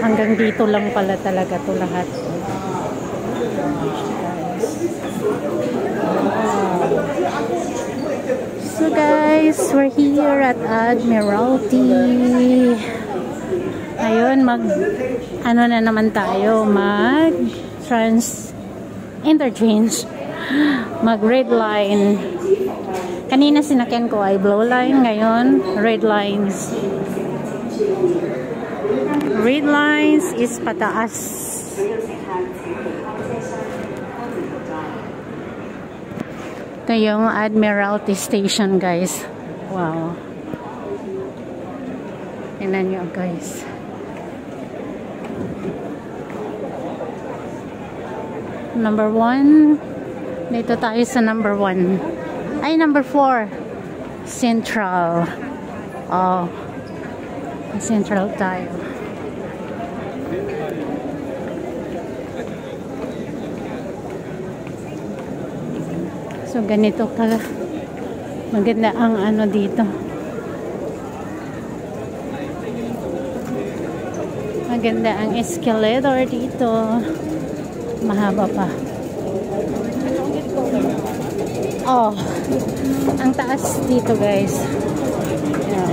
Hanggang dito lang pala talaga to lahat. So guys, we're here at Admiralty. Ayun, ano na naman tayo, interchange, red line. Kanina sinakyan ko ay blue line, ngayon red lines. Red lines is pataas. Ito yung Admiralty Station, guys. Wow. Tingnan nyo, guys. Number 1. Dito tayo sa number 1. Ay, number 4. Central. Oh. Central tayo. So, ganito ka. Maganda ang ano dito. Maganda ang escalator dito. Mahaba pa. Oh. Ang taas dito, guys. Ayan.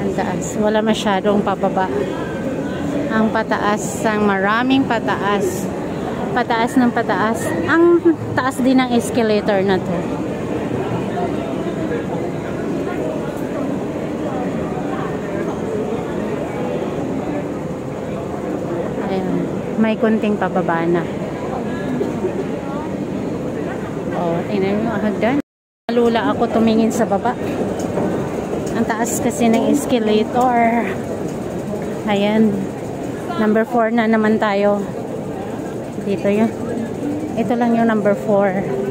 Ang taas. Wala masyadong pababa. Ang pataas, ang maraming pataas. Pataas ng pataas. Ang taas din ng escalator na to. Ayan. May kunting pababa na. Oh, tingnan mo, hagdan. Malula ako tumingin sa baba. Ang taas kasi ng escalator. Ayan. Number 4 na naman tayo. Dito yun. Ito lang yung number 4.